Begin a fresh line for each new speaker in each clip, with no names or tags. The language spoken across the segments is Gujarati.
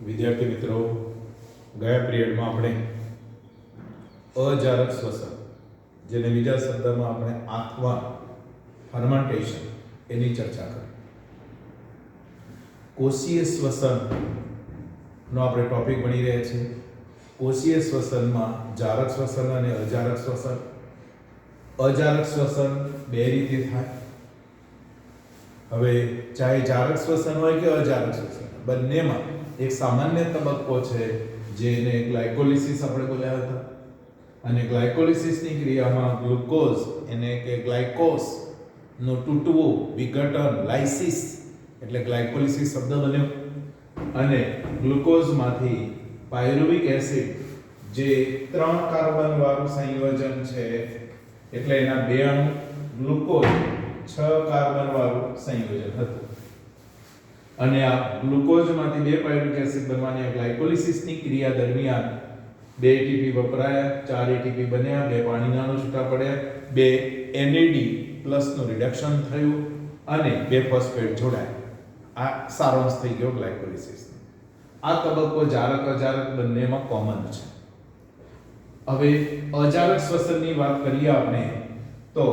વિદ્યાર્થી મિત્રો, ગયા પિરિયડમાં આપણે અજારક શ્વસન, જેને બીજા શબ્દમાં આપણે આત્મા ફર્મેન્ટેશન, એની ચર્ચા કરી. કોષીય શ્વસનનો આપણે ટોપિક ભણી રહ્યા છીએ. કોષીય શ્વસનમાં જારક શ્વસન અને અજારક શ્વસન. અજારક શ્વસન બે રીતે થાય. હવે ચાહે જારક શ્વસન હોય કે અજારક શ્વસન, બંનેમાં એક સામાન્ય તબક્કો છે જેને ગ્લાયકોલિસિસ આપણે બોલ્યા હતા. અને ગ્લાયકોલિસિસની ક્રિયામાં ગ્લુકોઝ એને કે ગ્લાયકોસ નો તૂટવું, વિઘટન, લાઇસિસ એટલે ગ્લાયકોલિસિસ શબ્દ બન્યો. અને ગ્લુકોઝમાંથી પાયરુવિક એસિડ, જે 3 કાર્બન વાળું સંયોજન છે, એટલે એના 2 અણુ, ગ્લુકોઝ 6 કાર્બન વાળું સંયોજન હતું. અને આ ગ્લુકોઝમાંથી 2 પાયરુવિક એસિડ બનવાની આ ગ્લાયકોલિસિસની ક્રિયા દરમિયાન 2 એટીપી વપરાયા, 4 એટીપી બન્યા, 2 પાણીના અણુ છૂટા પડ્યા, 2 NAD+ નું રિડક્શન થયું અને 2 ફોસ્ફેટ જોડાયા. આ સારાંશ થઈ ગયો ગ્લાયકોલિસિસ. આ તબક્કો જારક અજારક બંનેમાં કોમન છે. હવે અજારક શ્વસનની વાત કરીએ આપણે, તો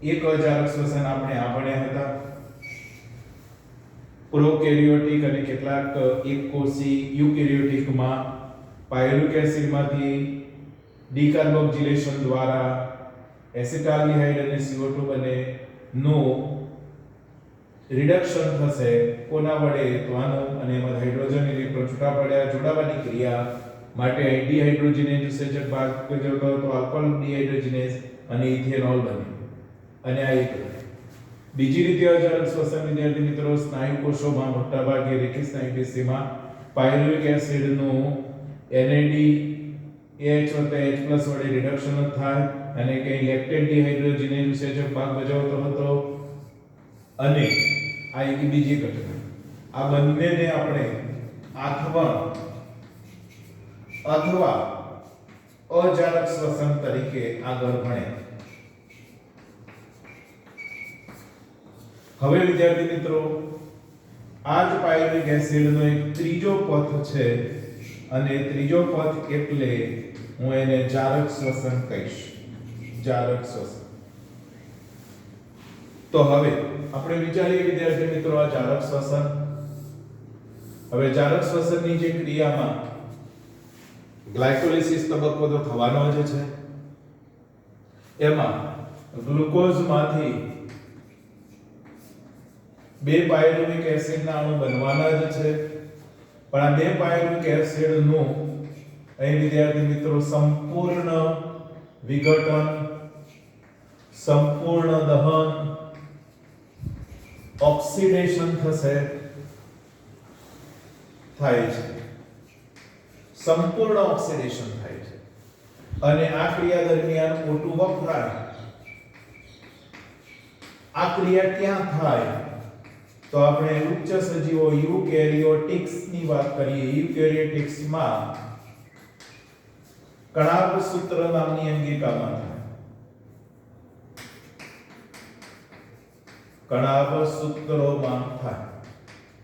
એક અજારક શ્વસન આપણે આ ભણ્યા હતા. પ્રોકેરિયોટિક અને કેટલાક એકકોષી યુકેરિયોટિકમાં પાયરુવિક એસિડમાંથી ડીકાર્બોક્સિલેશન દ્વારા એસિટાલ્ડિહાઇડ અને CO2 બને નું રિડક્શન થશે. કોના વડે? તો આનું, અને એમાં હાઇડ્રોજન ઇલેક્ટ્રોન છૂટા પડ્યા. જોડાવાની ક્રિયા માટે ડીહાઇડ્રોજનેઝ ઉત્સેચક ભાગ ભજવતો હતો, આલ્કોહોલ ડીહાઇડ્રોજનેઝ અને ઇથેનોલ બન્યું. અને આ એક બીજી રીતે અજારક શ્વસન, વિદ્યાર્થી મિત્રો, સ્નાયુ કોષોમાં મોટા ભાગે રેખીય સ્નાયુ પેશીમાં પાયરુવિક એસિડનું NADH વડે રિડક્શન થાય અને કે લેક્ટેટ ડિહાઇડ્રોજનેઝ ઉત્સેચક ભાગ ભજવતો હતો. અને આ એક બીજી ઘટના. આ બંનેને આપણે અથવા અજારક શ્વસન તરીકે આગળ ભણ્યા. હવે વિદ્યાર્થી મિત્રો, આ જ પાયરુવિક એસિડનો એક ત્રીજો પથ છે, અને ત્રીજો પથ એટલે હું એને જારક શ્વસન કહીશ. જારક શ્વસન. તો હવે આપણે વિચારીએ વિદ્યાર્થી મિત્રો, આ જારક શ્વસન. હવે જારક શ્વસનની જે ક્રિયામાં ગ્લાયકોલિસિસ તબક્કો તો થવાનો જ છે. એમાં ગ્લુકોઝમાંથી 2 પાયરુવિક એસિડના અણુ બનવાના જ છે. પણ આ 2 પાયરુવિક એસિડનું અહીં વિદ્યાર્થી મિત્રો સંપૂર્ણ વિઘટન, સંપૂર્ણ દહન, ઓક્સિડેશન થાય છે. સંપૂર્ણ ઓક્સિડેશન થાય છે. અને આ ક્રિયા દરમિયાન O2 વપરાય. આ ક્રિયા ક્યાં થાય? તો આપણે ઉચ્ચ સજીવો યુકેરિયોટિક્સ ની વાત કરીએ. યુકેરિયોટિક્સમાં કણાભસૂત્ર નામની અંગિકામાં થાય. કણાભસૂત્રોમાં થાય.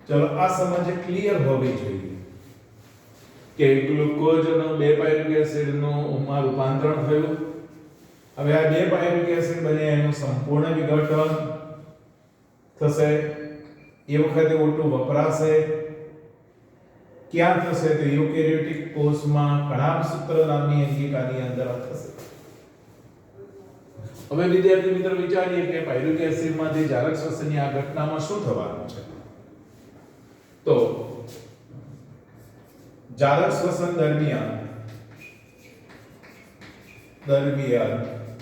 ચલો આ સમજ ક્લિયર હોવી જોઈએ કે ગ્લુકોઝનો 2 પાયરુવિક એસિડનું રૂપાંતરણ થયું. હવે આ 2 પાયરુવિક એસિડ બને એનું સંપૂર્ણ વિઘટન થશે. એ વખતે O2 વપરાશે. ક્યાં થશે? તો યુકેરિયોટિક કોષમાં કણાભસૂત્ર નામની અંગિકાની અંદર થશે. હવે વિદ્યાર્થી મિત્રો વિચારીએ કે પાયરુવિક એસિડમાંથી જારક શ્વસનની આ ઘટનામાં શું થવાનું છે. તો જારક શ્વસન દરમિયાન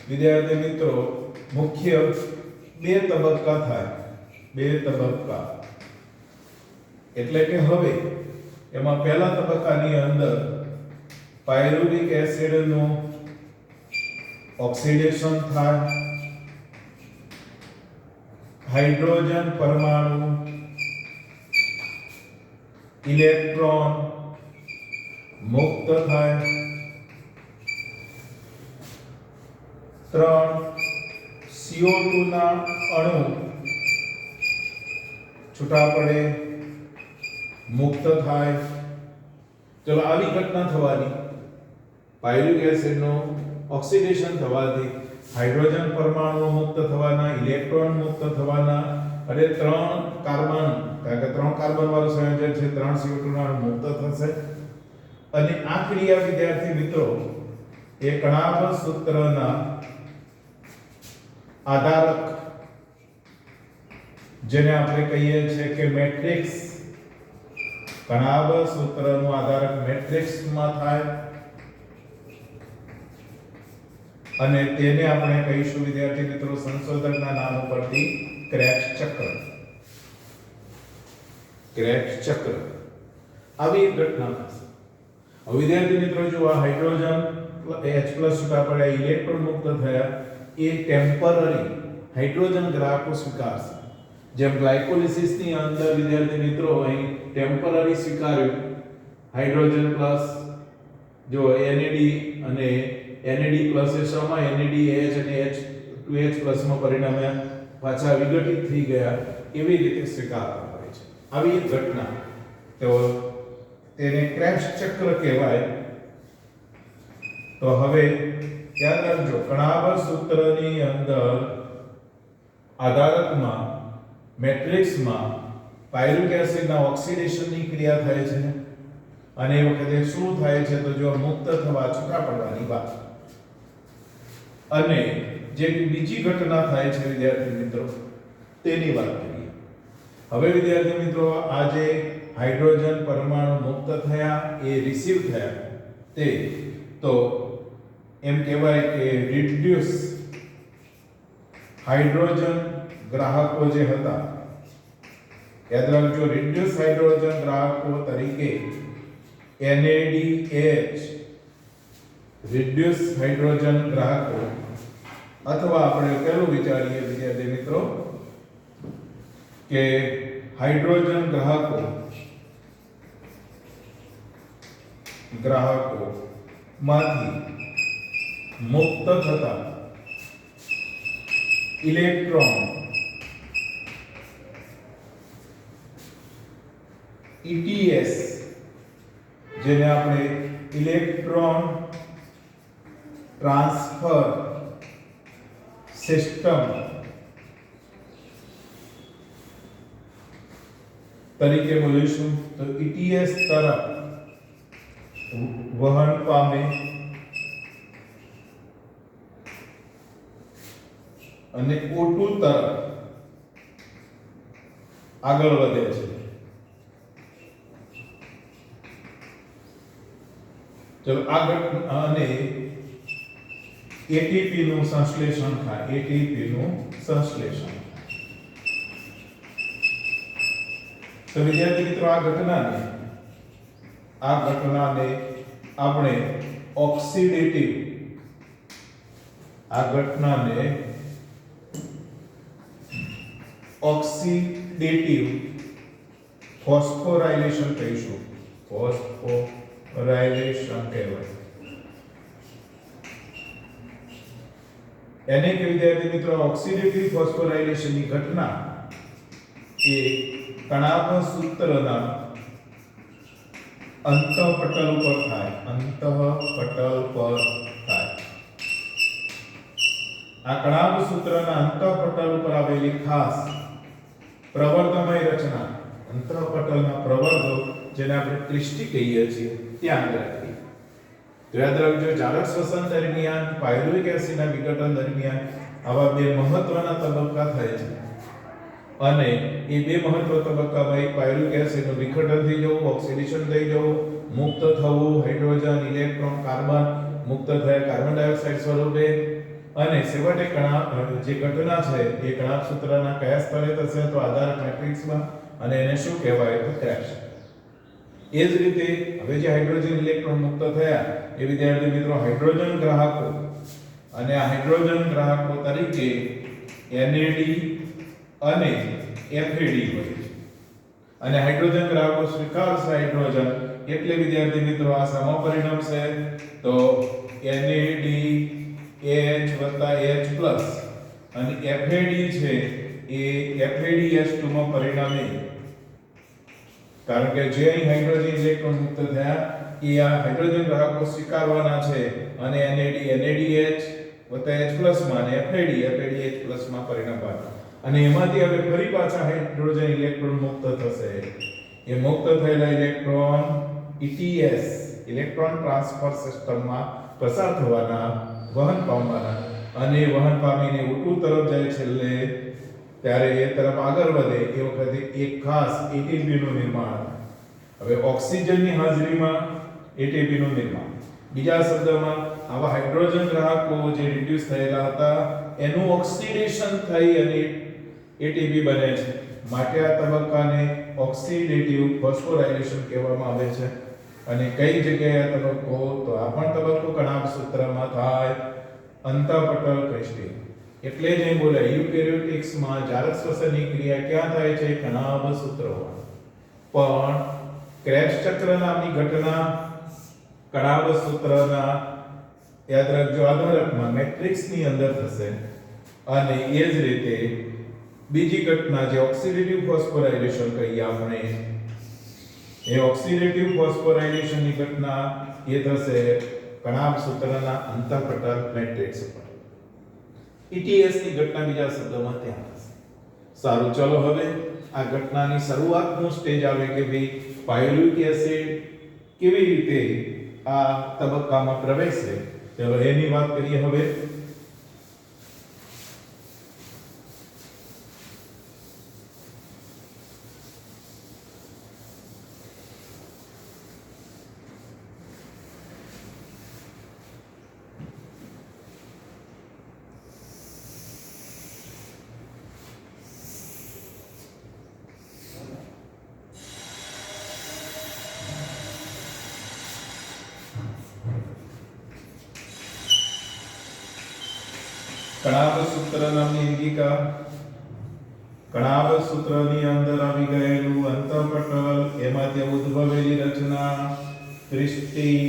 વિદ્યાર્થી મિત્રો મુખ્ય 2 તબક્કા થાય. 2 તબક્કા એટલે કે હવે એમાં પહેલા તબક્કાની અંદર પાયરુવિક એસિડનું ઓક્સિડેશન થાય. હાઇડ્રોજન પરમાણુ, ઇલેક્ટ્રોન મુક્ત થાય. 3 CO2 ના અણુ છૂટા પડે, મુક્ત થાય. ચલો આવી ઘટના થવાની પાયરુવેટ એસિડનું ઓક્સિડેશન થવાથી હાઇડ્રોજન પરમાણુઓ મુક્ત થવાના, ઇલેક્ટ્રોન મુક્ત થવાના અને 3 કાર્બન, કારણ કે 3 કાર્બન વાળું સંયોજન છે, 3 CO2 મુક્ત થશે. અને આ ક્રિયા વિદ્યાર્થી મિત્રો એ કણાભ સૂત્રના આધારક, જેને આપણે કહીએ છીએ કે મેટ્રિક્સ, કણાભ સૂત્રનું આધારક મેટ્રિક્સમાં થાય અને તેને આપણે કહીશું વિદ્યાર્થી મિત્રો સંશોધકના નામ ઉપરથી ક્રેબ્સ ચક્ર. ક્રેબ્સ ચક્ર આવી એક ઘટના થશે. હવે વિદ્યાર્થી મિત્રો જો આ હાઇડ્રોજન H+ છૂટા પડ્યા, ઇલેક્ટ્રોન મુક્ત થયા, એ ટેમ્પરરી હાઇડ્રોજન ગ્રાહકો સ્વીકારશે. જેમ ગ્લાયકોલિસિસ ની અંદર વિદ્યાર્થી મિત્રો અહીં ટેમ્પરરી સ્વીકાર્યું હાઇડ્રોજન પ્લસ, જો NAD અને NAD પ્લસ એ સમય NADH અને H2H+ માં પરિણામે પાછા વિઘટિત થઈ ગયા, એવી રીતે સ્વીકારતા હોય છે. આવી એક ઘટના, તો તેને ક્રેબ્સ ચક્ર કહેવાય. તો હવે યાદ રાખજો, કણાભ સૂત્રની અંદર આધારકમાં મેટ્રિક્સમાં પાયરુવેટ એસિડના ઓક્સિડેશનની ક્રિયા થાય છે અને એ વખતે શું થાય છે, તો જો મુક્ત થવા, છૂટા પડવાની વાત. અને જે બીજી ઘટના થાય છે વિદ્યાર્થી મિત્રો તેની વાત કરીએ. હવે વિદ્યાર્થી મિત્રો આ જે હાઇડ્રોજન પરમાણુ મુક્ત થયા, એ રિસીવ થયા, તે તો એમ કહેવાય કે રિડ્યુસ હાઇડ્રોજન ગ્રાહકો જે હતા, યાદ રાખજો, રિડ્યુસ હાઇડ્રોજન ગ્રાહકો તરીકે NADH રિડ્યુસ હાઇડ્રોજન ગ્રાહકો, અથવા આપણે પેલું વિચારીએ વિદ્યાર્થી મિત્રો કે હાઇડ્રોજન ગ્રાહકો માંથી મુક્ત થતા ઇલેક્ટ્રોન ETS, જેને આપણે ઇલેક્ટ્રોન ટ્રાન્સફર સિસ્ટમ તરીકે બોલીશું, તો ETS તરફ વહન પામે અને O2 તરફ આગળ વધે છે. ચલો આ ઘટના અને ATP નું સંશ્લેષણ થાય, ATP નું સંશ્લેષણ. તો વિદ્યાર્થી મિત્રો આ ઘટનાને આપણે ઓક્સિડેટિવ, આ ઘટનાને ઓક્સિડેટિવ ફોસ્ફોરાયલેશન કહીશું. ફોસ્ફોરાયલેશન કહેવાય. એને કે વિદ્યાર્થી મિત્રો ઓક્સિડેટિવ ફોસ્ફોરાયલેશનની ઘટના એ કણાભ સૂત્રના અંતઃપટલ ઉપર થાય, અંતઃપટલ પર થાય. આ કણાભ સૂત્રના અંતઃપટલ ઉપર આવેલી ખાસ પ્રવર્ધમય રચના, અંતઃપટલના પ્રવર્ધો, જેને આપણે ક્રિસ્ટી કહીએ છીએ, ત્યાં રાખી. તો યાદ રાખજો, જારક શ્વસન દરમિયાન પાયરુવેટ એસિડના વિઘટન દરમિયાન આવા બે મહત્વના તબક્કા થાય છે અને એ બે મહત્વ તબક્કામાં એક પાયરુવેટ એસિડનું વિઘટન થઈ જવું, ઓક્સિડેશન થઈ જવું, મુક્ત થવું, હાઇડ્રોજન, ઇલેક્ટ્રોન, કાર્બન મુક્ત થયા કાર્બન ડાયોક્સાઇડ સ્વરૂપે, અને છેવટે જે ઘટના છે એ કણાભ સૂત્રના કયા સ્તરે થશે, તો આધારક મેટ્રિક્સમાં, અને એને શું કહેવાય, તો ક્રેબ્સ. એ જ રીતે હવે જે હાઇડ્રોજન ઇલેક્ટ્રોન મુક્ત થયા એ વિદ્યાર્થી મિત્રો હાઇડ્રોજન ગ્રાહકો, અને આ હાઇડ્રોજન ગ્રાહકો તરીકે NAD અને FAD હોય છે. અને હાઇડ્રોજન ગ્રાહકો સ્વીકારશે હાઇડ્રોજન, એટલે વિદ્યાર્થી મિત્રો આ સમપરિણમશે. તો NAD H+H+ અને FAD છે એ FADH2 માં પરિણમે, કારણ કે જે અહીં હાઇડ્રોજન ઇલેક્ટ્રોન મુક્ત થયા એ આ હાઇડ્રોજન ગ્રાહકો સ્વીકારવાના છે અને NADH વત્તા H+ માં અને FADH+ માં પરિણામ પામે અને એમાંથી હવે ફરી પાછા હાઇડ્રોજન ઇલેક્ટ્રોન મુક્ત થશે. એ મુક્ત થયેલા ઇલેક્ટ્રોન ETS ઇલેક્ટ્રોન ટ્રાન્સફર સિસ્ટમમાં પસાર થવાના, વહન પામવાના અને વહન પામીને O2 તરફ જાય છેલ્લે ત્યારે એ તરફ આગળ વધે એ વખતે એક ખાસ ATP નું નિર્માણ. હવે ઓક્સિજનની હાજરીમાં ATP નું નિર્માણ. બીજા શબ્દમાં આવા હાઇડ્રોજન ગ્રાહકો જે રિડ્યુસ થયેલા હતા એનું ઓક્સિડેશન થઈ અને ATP બને છે. માટે આ તબક્કાને ઓક્સિડેટિવ ફોસ્ફોરાયલેશન કહેવામાં આવે છે. અને કઈ જગ્યાએ આ તબક્કો? તો આ પણ તબક્કો કણાભ સૂત્રમાં થાય, અંતઃપટલ ક્રિસ્ટી. એટલે જ એ બોલે યુકેરિયોટિક્સમાં જારક શ્વસનની ક્રિયા ક્યાં થાય છે? કણાભ સૂત્રમાં. પણ ક્રેબ્સ ચક્ર નામની ઘટના કણાભ સૂત્રના યાદ રાખજો આધારકમાં મેટ્રિક્સની અંદર થશે. અને એ જ રીતે બીજી ઘટના જે ઓક્સિડેટિવ ફોસ્ફોરાયલેશન કહીએ આપણે, એ ઓક્સિડેટિવ ફોસ્ફોરાયલેશનની ઘટના એ થશે કણાભ સૂત્રના અંતઃપટલ મેટ્રિક્સ પર. ETS ની ઘટના બીજા શબ્દોમાં ત્યાં થશે. સારું, ચલો હવે આ ઘટનાની શરૂઆતનું સ્ટેજ આવે કે ભાઈ પાયરુવિક એસિડ કેવી રીતે આ તબક્કામાં પ્રવેશે. ચલો એની વાત કરીએ હવે. કણાભ સૂત્ર નામની અંગિકા, કણાભ સૂત્રની અંદર આવી ગયેલું અંતઃપટલ, એમાંથી ઉદ્ભવેલી રચના ક્રિસ્ટી.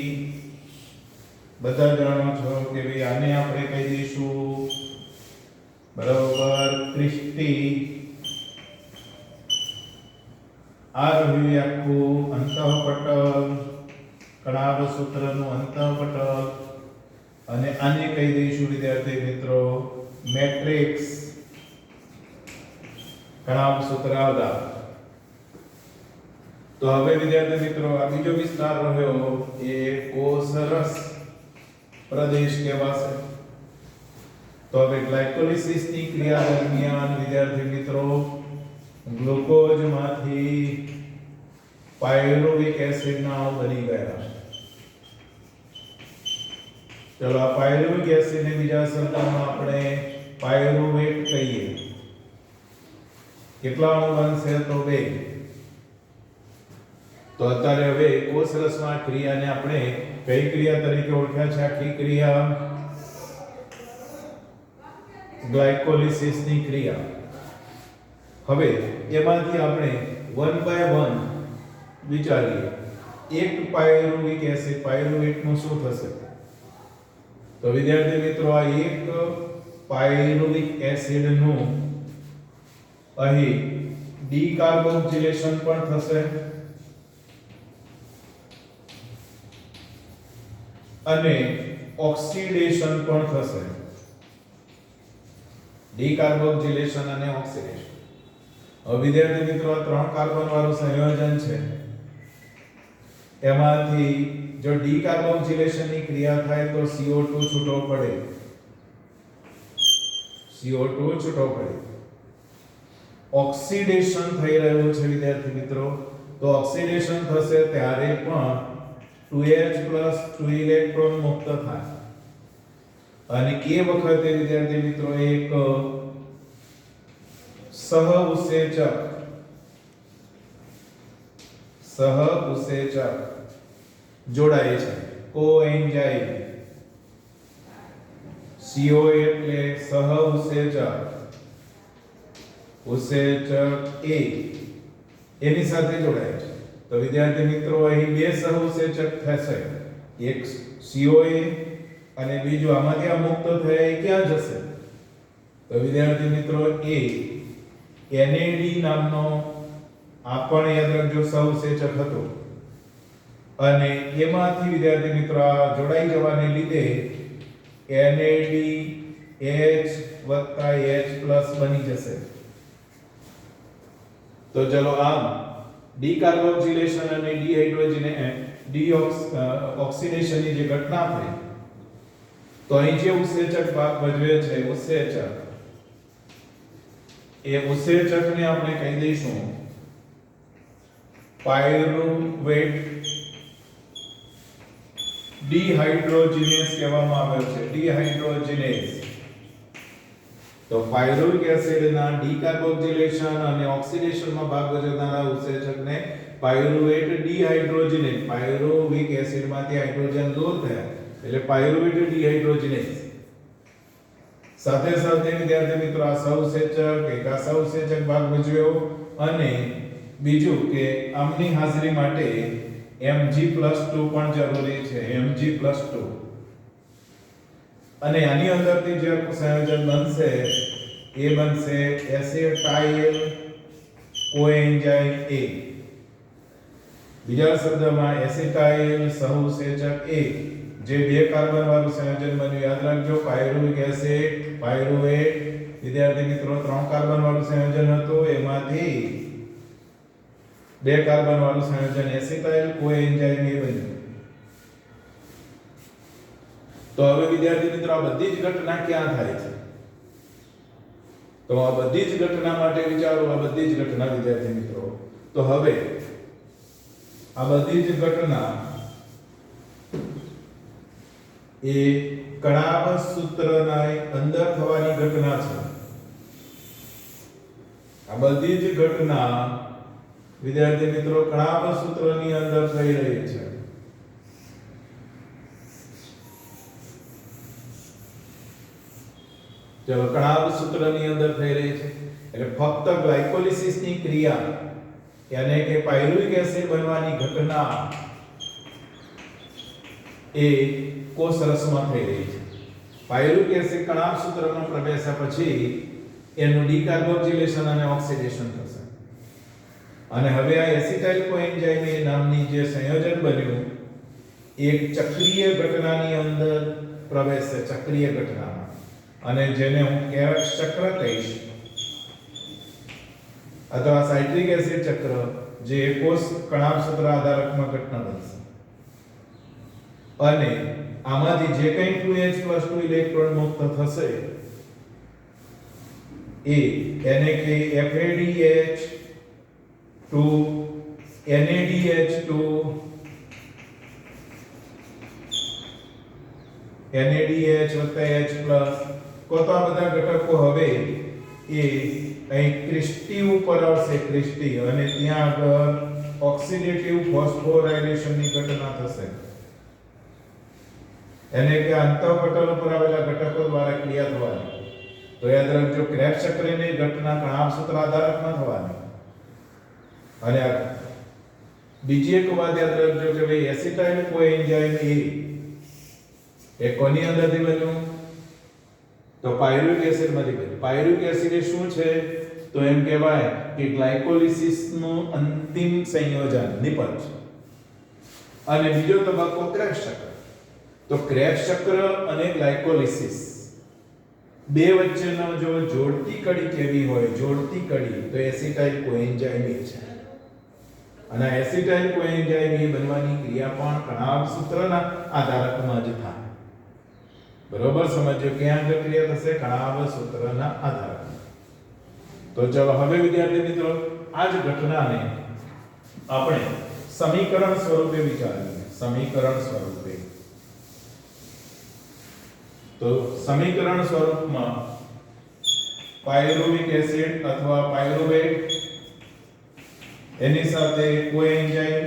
બધા જાણો છો કે ભાઈ આને આપણે કહી દઈશું બરાબર ક્રિસ્ટી. આ રહ્યું આખું અંતઃપટલ, કણાભ સૂત્રનું અંતઃપટલ. અને આને કહી દઈશું વિદ્યાર્થી મિત્રો મેટ્રિક્સ. કણાભ સૂત્ર આધાર. તો હવે વિદ્યાર્થી મિત્રો આ બીજો વિસ્તાર રહ્યો એ કોષરસ પ્રદેશ કહેવાશે. તો હવે ગ્લાયકોલિસિસ ની ક્રિયા દરમિયાન વિદ્યાર્થી મિત્રો ગ્લુકોઝમાંથી પાયરુવિક એસિડ ના અણુ બની ગયા. ચલો આ પાયરુવિક એસિડ ને બીજા શબ્દમાં આપણે પાયરુવેટ કહીએ. કેટલા અણુ બનશે? તો 2. તો અત્યારે હવે કોષરસમાં ક્રિયાને આપણે કઈ ક્રિયા તરીકે ઓળખ્યા છે? આખી ક્રિયા ગ્લાયકોલિસિસ ની ક્રિયા. હવે એમાંથી આપણે 1 by 1 વિચારીએ. એક પાયરુવિક એસિડ પાયરુવેટ નું શું થશે? તો વિદ્યાર્થી મિત્રો આ એક પાયરુવિક એસિડ નું અહીં ડીકાર્બોક્સિલેશન પણ થશે અને ઓક્સિડેશન પણ થશે. ડીકાર્બોક્સિલેશન અને ઓક્સિડેશન. હવે વિદ્યાર્થી મિત્રો આ 3 કાર્બન વાળું સંયોજન છે. એમાંથી જો ડીકાર્બોક્સિલેશન ની ક્રિયા થાય તો CO2 છૂટો પડે. CO2 છૂટો પડે. ઓક્સિડેશન થઈ રહ્યું છે વિદ્યાર્થી મિત્રો. તો ઓક્સિડેશન થશે ત્યારે પણ 2H+ 2 ઇલેક્ટ્રોન મુક્ત થાય. અને એ વખતે વિદ્યાર્થી મિત્રો એક સહઉત્સેચક જોડાય છે. કોએન્ઝાઇમ. CO એટલે સહઉત્સેચક. ઉત્સેચક A એની સાથે જોડાય છે. તો વિદ્યાર્થી મિત્રો અહીં 2 સહઉત્સેચક થશે. એક COA અને બીજું આમાંથી આ મુક્ત થયા એ ક્યાં જશે? તો વિદ્યાર્થી મિત્રો A NAD નામનો આ પણ યાદ રાખજો સહઉત્સેચક હતો. અને એમાંથી વિદ્યાર્થી મિત્રો આ જોડાઈ જવાને લીધે NaDH H+ બની જશે. તો ચલો આમ ડીકાર્બોક્સિલેશન અને ઓક્સિડેશનની જે ઘટના થઈ તો અહીં જે ઉત્સેચક ભાગ ભજવે છે ઉત્સેચક એ ઉત્સેચકને આપણે કહી દઈશું પાયરુવેટ ડિહાઇડ્રોજિનેઝ કહેવામાં આવે છે. ડિહાઇડ્રોજિનેઝ તો પાયરુવિક એસિડના ડીકાર્બોક્સિલેશન અને ઓક્સિડેશનમાં ભાગ ભજવનારા ઉત્સેચકને પાયરુવેટ ડિહાઇડ્રોજિનેઝ, પાયરુવિક એસિડમાંથી હાઇડ્રોજન દૂર થયા એટલે પાયરુવેટ ડિહાઇડ્રોજિનેઝ. સાથે સાથે વિદ્યાર્થી મિત્રો આ સહઉત્સેચક એક આ સહઉત્સેચક ભાગ ભજવ્યો અને બીજું કે આમની હાજરી માટે Mg+2 પણ જરૂરી છે. Mg+2 અને આની અંદરથી જે સંયોજન બનશે એ બનશે એસિટાઇલ કોએન્ઝાઇમ A. બીજા શબ્દમાં એસિટાઇલ સહઉત્સેચક A જે બે કાર્બન વાળું સંયોજન બન્યું. યાદ રાખજો પાયરુવિક એસિડ પાયરુવેટ વિદ્યાર્થી મિત્રો 3 કાર્બન વાળું સંયોજન હતું એમાંથી બે કાર્બન વાળું સંયોજન એસિટાઇલ કોએન્ઝાઇમ A બન્યું. તો હવે વિદ્યાર્થી મિત્રો આ બધી જ ઘટના ક્યાં થાય છે? તો આ બધી જ ઘટના માટે વિચારો. આ બધી જ ઘટના વિદ્યાર્થી મિત્રો તો હવે આ બધી જ ઘટના એ કણાભ સૂત્રના અંદર થવાની ઘટના છે. આ બધી જ ઘટના વિદ્યાર્થી મિત્રો કણાભ સૂત્રની અંદર થઈ રહી છે. ચલો કણાભ સૂત્રની અંદર થઈ રહી છે એટલે ફક્ત ગ્લાયકોલિસિસની ક્રિયા યાને કે પાયરુવિક એસિડ બનવાની ઘટના એ કોષ રસમાં થઈ રહી છે. પાયરુવિક એસિડ કણાભ સૂત્રમાં પ્રવેશ્યા પછી એનું ડીકાર્બોક્સિલેશન અને ઓક્સિડેશન થશે અને હવે આ એસિટાઇલ કોએન્ઝાઇમ A નામની જે સંયોજન બન્યું એક ચક્રીય ઘટનાની અંદર પ્રવેશે. ચક્રીય ઘટનામાં અને જેને હું કેરેક્સ ચક્ર કહીશ અથવા સાઇટ્રિક એસિડ ચક્ર જે કોષ કણાભ સૂત્ર આધારકમાં ઘટના બનશે અને આમાંથી જે કંઈ 2H+2 ઇલેક્ટ્રોન મુક્ત થશે એ એને કે FADH to NADH to NADH H+ તો આ બધા ઘટકો હવે એ અહીં ક્રિસ્ટી ઉપર આવશે. ક્રિસ્ટી અને ત્યાં આગળ ઓક્સિડેટિવ ફોસ્ફોરાયલેશનની ઘટના થશે. એને કે અંતઃપટલ ઉપર આવેલા ઘટકો દ્વારા ક્રિયા થવાની. તો યાદ રાખજો ક્રેબ્સ ચક્રની ઘટના કણાભ સૂત્ર આધારકમાં થવાની. અને બીજી એક વાત યાદ રાખજો કે ભાઈ એસિટાઇલ કોએન્ઝાઇમ A એ કોની અંદરથી બન્યું? તો પાયરુવિક એસિડમાંથી બન્યું. પાયરુવિક એસિડ એ શું છે? તો એમ કહેવાય કે ગ્લાયકોલિસિસનું અંતિમ સંયોજન નિપજ. અને બીજો તબક્કો ક્રેબ્સ ચક્ર. તો ક્રેબ્સ ચક્ર અને ગ્લાયકોલિસિસ બે વચ્ચેનો જો જોડતી કડી કેવી હોય? જોડતી કડી તો એસિટાઇલ કોએન્ઝાઇમ A છે. અને એસિટાઇલ કોએન્ઝાઇમ A બનવાની ક્રિયા પણ કણાભ સૂત્રના આધારકમાં જ થાય. બરોબર સમજો ક્યાં ક્રિયા થશે? કણાભ સૂત્રના આધારકમાં. તો ચલો હવે વિદ્યાર્થી મિત્રો આ જ ઘટનાને આપણે સમીકરણ સ્વરૂપે વિચારીએ. સમીકરણ સ્વરૂપે તો સમીકરણ સ્વરૂપમાં પાયરુવિક એસિડ અથવા પાયરુવેટ એની સાથે કોએન્ઝાઇમ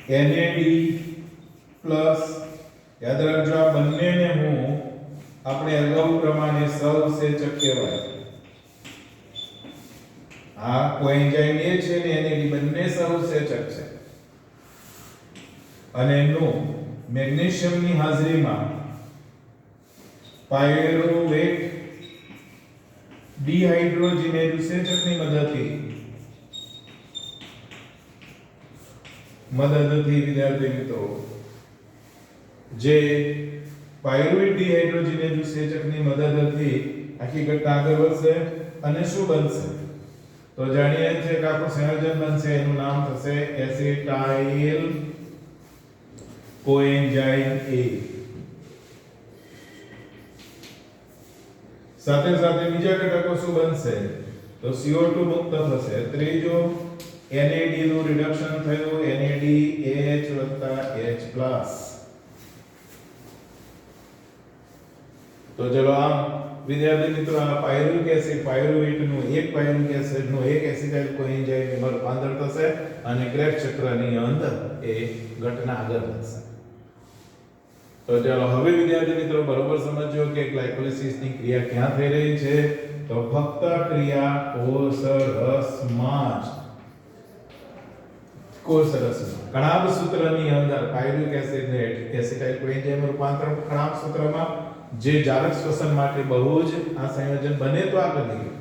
A NAD+ યાદ રાખજો આ બંનેને હું આપણે અગાઉ પ્રમાણે સહઉત્સેચક કહેવાય. આ કોએન્ઝાઇમ A છે ને NAD બંને સહઉત્સેચક છે અને એનું મેગ્નેશિયમની હાજરીમાં પાયરુવેટ ડિહાઇડ્રોજિનેઝ ઉત્સેચકની મદદથી મદદથી વિદ્યાર્થી મિત્રો જે પાયરુવેટ ડિહાઇડ્રોજનેઝ ઉત્સેચકની મદદથી આખી ઘટના આગળ વધશે અને શું બનશે તો જાણીએ છીએ કે આખું સંયોજન બનશે એનું નામ થશે એસિટાઇલ કોએન્ઝાઇમ A સાથે સાથે બીજા ઘટકો શું બનશે તો CO2 મુક્ત થશે ત્રીજો NAD નું રિડક્શન થયું NADH+H+. તો ચલો આમ વિદ્યાર્થી મિત્રો આ પાયરુવિક એસિડ પાયરુવેટ નું એક પાયરુવિક એસિડ નું એક એસિટાઇલ કોએન્ઝાઇમ માં રૂપાંતર થશે અને ક્રેબ્સ ચક્રની અંદર એ ઘટના આગળ વધશે. તો ચાલો હવે વિદ્યાર્થી મિત્રો બરોબર સમજો કે ગ્લાયકોલિસિસ ની ક્રિયા ક્યાં થઈ રહી છે તો ફક્ત ક્રિયા કોષરસમાં જ કોષરસમાં કણાભ સૂત્રની અંદર પાયરુવિક એસિડ ને એસિટાઇલ કોએન્ઝાઇમ રૂપાંતર કણાભ સૂત્રમાં જે જારક શ્વસન માટે બહુ જ આ સંયોજન બને તો આગળ નીકળે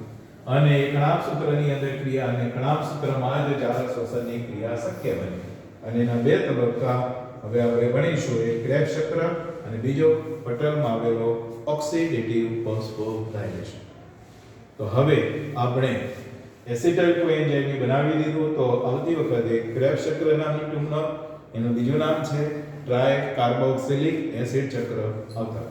અને કણાભ સૂત્રની અંદર ક્રિયા અને કણાભ સૂત્રમાં જ જારક શ્વસનની ક્રિયા શક્ય બને અને એના બે તબક્કા હવે આપણે ભણીશું એક ક્રેબ્સ ચક્ર અને બીજો પટલમાં આવેલો ઓક્સિડેટિવ ફોસ્ફોરાયલેશન. તો હવે આપણે એસિટાઇલ કોએન્ઝાઇમ બનાવી દીધું તો આવતી વખતે ક્રેબ્સ ચક્ર નામની ટૂંકમાં એનું બીજું નામ છે ટ્રાય કાર્બોક્સિલિક એસિડ ચક્ર આવતા